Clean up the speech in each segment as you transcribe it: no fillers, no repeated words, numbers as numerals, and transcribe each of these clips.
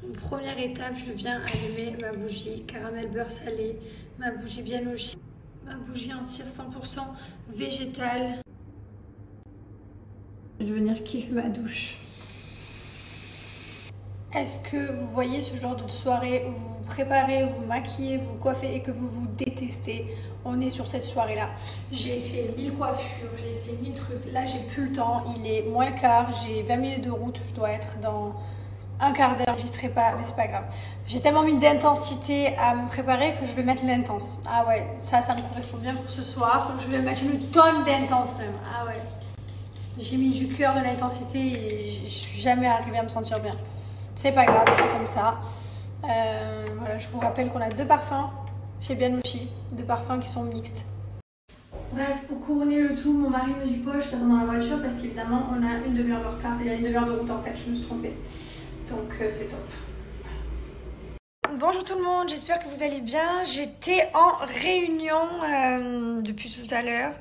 Donc, première étape, je viens allumer ma bougie caramel beurre salé, ma bougie bien au chi, ma bougie en cire 100% végétale. Je vais venir kiffer ma douche. Est-ce que vous voyez ce genre de soirée où vous vous préparez, vous vous maquillez, vous vous coiffez et que vous vous détestez? On est sur cette soirée-là. J'ai essayé 1000 coiffures, j'ai essayé 1000 trucs. Là, j'ai plus le temps. Il est moins le quart. J'ai 20 minutes de route. Je dois être dans un quart d'heure. J'y serai pas, mais c'est pas grave. J'ai tellement mis d'intensité à me préparer que je vais mettre l'intense. Ah ouais, ça me correspond bien pour ce soir. Je vais mettre une tonne d'intense même. Ah ouais. J'ai mis du cœur, de l'intensité et je suis jamais arrivée à me sentir bien. C'est pas grave, c'est comme ça. Voilà, je vous rappelle qu'on a 2 parfums chez Bianouchi, 2 parfums qui sont mixtes. Bref, pour couronner le tout, mon mari me dit quoi? Je t'attends dans la voiture parce qu'évidemment on a une demi-heure de retard. Il y a une demi-heure de route en fait, je me suis trompée. Donc c'est top. Bonjour tout le monde, j'espère que vous allez bien. J'étais en réunion depuis tout à l'heure.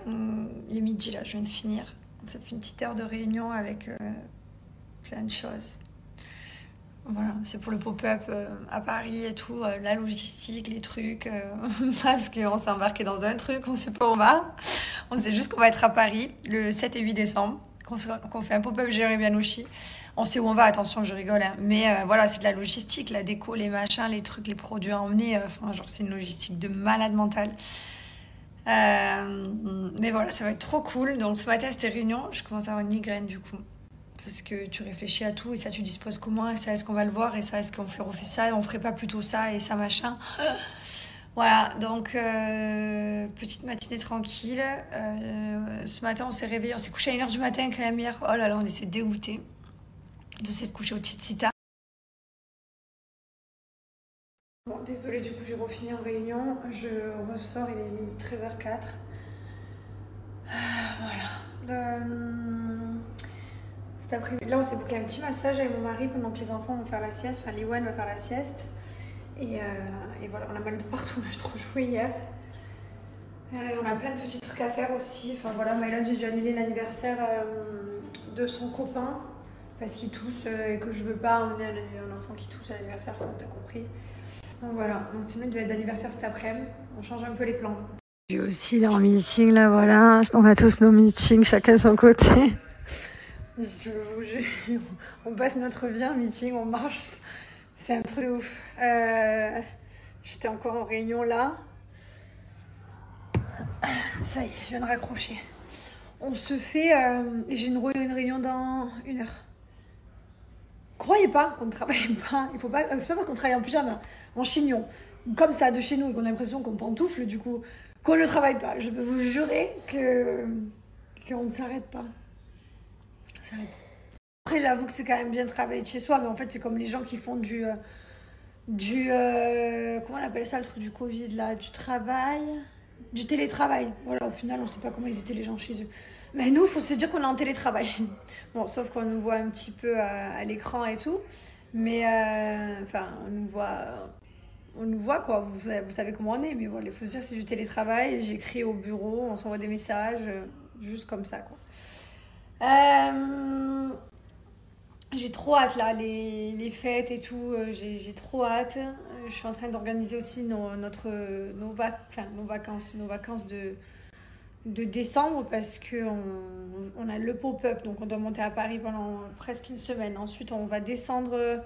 Il est midi là, je viens de finir. Ça fait une petite heure de réunion avec plein de choses. Voilà, c'est pour le pop-up à Paris et tout, la logistique, les trucs, parce qu'on s'est embarqué dans un truc, on sait pas où on va. On sait juste qu'on va être à Paris le 7 et 8 décembre, qu'on fait un pop-up Jérémy Bianouchi. On sait où on va, attention, je rigole, hein. Mais voilà, c'est de la logistique, la déco, les machins, les trucs, les produits à emmener. Enfin, genre, c'est une logistique de malade mental. Mais voilà, ça va être trop cool. Donc ce matin, c'était réunion, je commence à avoir une migraine du coup. Parce que tu réfléchis à tout et ça tu disposes comment et ça est-ce qu'on va le voir et ça est-ce qu'on refait ça et on ferait pas plutôt ça et ça machin. Voilà, donc petite matinée tranquille. Ce matin on s'est réveillé, on s'est couché à 1h du matin quand même hier. Oh là là, on était dégoûtés de s'être couché au Titsita. Bon, désolée, du coup j'ai refini en réunion. Je ressors, il est midi 13h04. Voilà. Cet après-midi, là on s'est booké un petit massage avec mon mari pendant que les enfants vont faire la sieste. Enfin, Liwan va faire la sieste. Et voilà, on a mal de partout, on a trop joué hier. On a plein de petits trucs à faire aussi. Enfin voilà, Mylon, j'ai dû annuler l'anniversaire de son copain parce qu'il tousse et que je veux pas emmener un enfant qui tousse à l'anniversaire, enfin, t'as compris. Donc voilà, donc Simone devait être d'anniversaire cet après-midi. On change un peu les plans. J'ai aussi là en meeting, là voilà, on a tous nos meetings, chacun de son côté. On passe notre vie en meeting, on marche. C'est un truc de ouf. J'étais encore en réunion là. Ça y est, je viens de raccrocher. On se fait... j'ai une réunion dans 1 heure. Croyez pas qu'on ne travaille pas. Il faut pas. C'est pas parce qu'on travaille en pyjama, en chignon, comme ça de chez nous et qu'on a l'impression qu'on pantoufle du coup, qu'on ne travaille pas. Je peux vous jurer qu'on ne s'arrête pas. On s'arrête pas. Après, j'avoue que c'est quand même bien de travailler de chez soi, mais en fait, c'est comme les gens qui font comment on appelle ça, le truc du Covid, là, du télétravail. Voilà, au final, on sait pas comment ils étaient les gens chez eux. Mais nous, il faut se dire qu'on est en télétravail. Bon, sauf qu'on nous voit un petit peu à l'écran et tout. Mais, enfin, on nous voit, quoi. Vous savez comment on est, mais voilà, il faut se dire que c'est du télétravail. J'écris au bureau, on s'envoie des messages, juste comme ça, quoi. J'ai trop hâte là, les fêtes et tout, j'ai trop hâte. Je suis en train d'organiser aussi nos vacances de décembre parce qu'on a le pop-up, donc on doit monter à Paris pendant presque une semaine. Ensuite, on va descendre,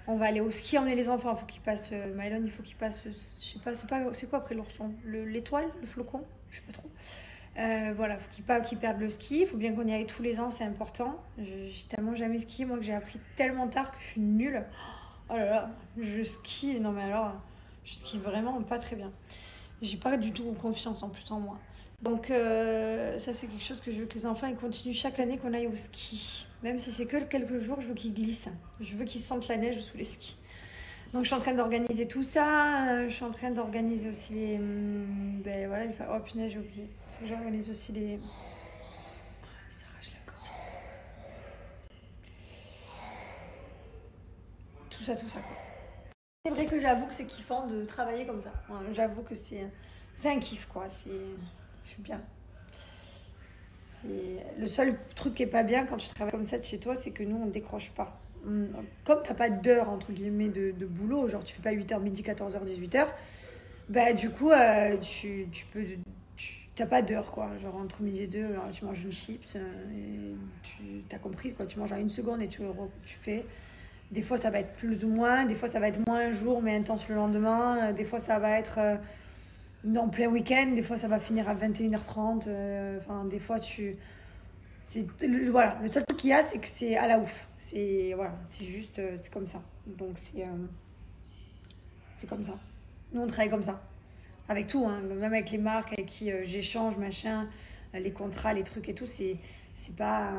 on va aller au ski, emmener les enfants. Il faut qu'ils passent, Mylon, il faut qu'ils passent, je sais pas, c'est quoi après l'ourson? L'étoile, le flocon? Je sais pas trop. Voilà, faut qu'ils perdent le ski. Il faut bien qu'on y aille tous les ans, c'est important. J'ai tellement jamais skié, moi, que j'ai appris tellement tard que je suis nulle. Oh là là, je skie, non mais alors, je skie vraiment pas très bien. J'ai pas du tout confiance en plus en moi. Donc ça, c'est quelque chose que je veux que les enfants ils continuent chaque année qu'on aille au ski. Même si c'est que quelques jours, je veux qu'ils glissent. Je veux qu'ils sentent la neige sous les skis. Donc je suis en train d'organiser tout ça. Je suis en train d'organiser aussi les... ben voilà, oh punaise, j'ai oublié. Faut que j'organise aussi les... Ça arrache la gorge. Tout ça, quoi. C'est vrai que j'avoue que c'est kiffant de travailler comme ça. J'avoue que c'est un kiff, quoi. Je suis bien. Le seul truc qui est pas bien quand tu travailles comme ça de chez toi, c'est que nous, on décroche pas. comme tu n'as pas d'heure, entre guillemets, de boulot, genre tu fais pas 8h, midi, 14h, 18h, bah du coup, tu n'as pas d'heure, quoi. Genre entre midi et deux, tu manges une chips, et tu as compris, quoi. Tu manges en une seconde et tu fais. Des fois, ça va être plus ou moins, des fois, ça va être moins un jour, mais intense le lendemain. Des fois, ça va être en plein week-end, des fois, ça va finir à 21h30. Enfin, des fois, voilà, le seul truc qu'il y a, c'est que c'est à la ouf. Voilà, c'est juste, c'est comme ça. Donc, c'est comme ça. Nous, on travaille comme ça. Avec tout, hein, même avec les marques avec qui j'échange, machin, les contrats, les trucs et tout, c'est pas.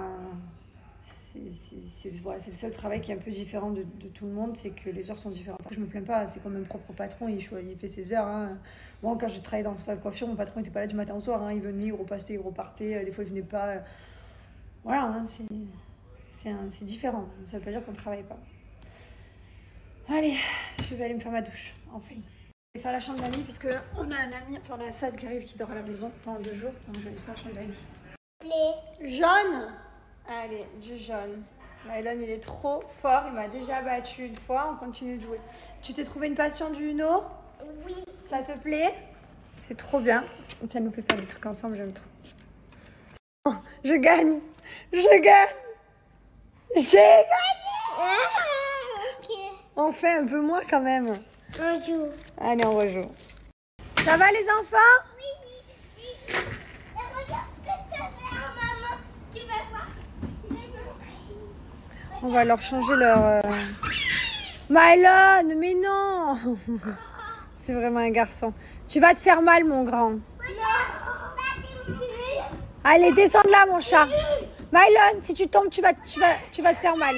Voilà, c'est le seul travail qui est un peu différent de tout le monde, c'est que les heures sont différentes. Je me plains pas, c'est comme mon propre patron, il fait ses heures. Hein. Moi, quand j'ai travaillé dans le salon de coiffure, mon patron n'était pas là du matin au soir. Hein. Il venait, il repassait, il repartait. Des fois, il venait pas. Voilà, hein, c'est différent. Ça veut pas dire qu'on ne travaille pas. Allez, je vais aller me faire ma douche, enfin. Je vais faire la chambre d'amis parce qu'on a un ami, enfin on a Assad qui arrive qui dort à la maison pendant 2 jours. Donc je vais aller faire la chambre d'amis. Jaune. Allez, du jaune. Mylon, il est trop fort. Il m'a déjà battu une fois. On continue de jouer. Tu t'es trouvé une passion du Uno? Oui. Ça te plaît? C'est trop bien. Ça nous fait faire des trucs ensemble, j'aime trop. Oh, je gagne. Je gagne. J'ai gagné. Ok. On fait un peu moins quand même. On joue. Allez, on rejoue. Ça va les enfants? Oui. Et regarde ce que ça fait, maman. Tu vas voir. On va leur changer leur... Mylon, mais non. C'est vraiment un garçon. Tu vas te faire mal, mon grand. Allez, descends de là, mon chat. Mylon, si tu tombes, tu vas te faire mal.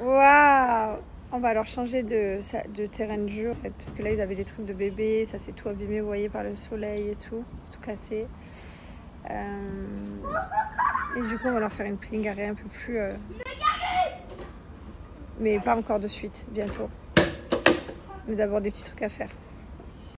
Waouh. On va leur changer de terrain de jeu, en fait, parce que là, ils avaient des trucs de bébé. Ça, c'est tout abîmé, vous voyez, par le soleil et tout. C'est tout cassé. Et du coup, on va leur faire une plingarée un peu plus... Mais pas encore de suite, bientôt. Mais d'abord des petits trucs à faire.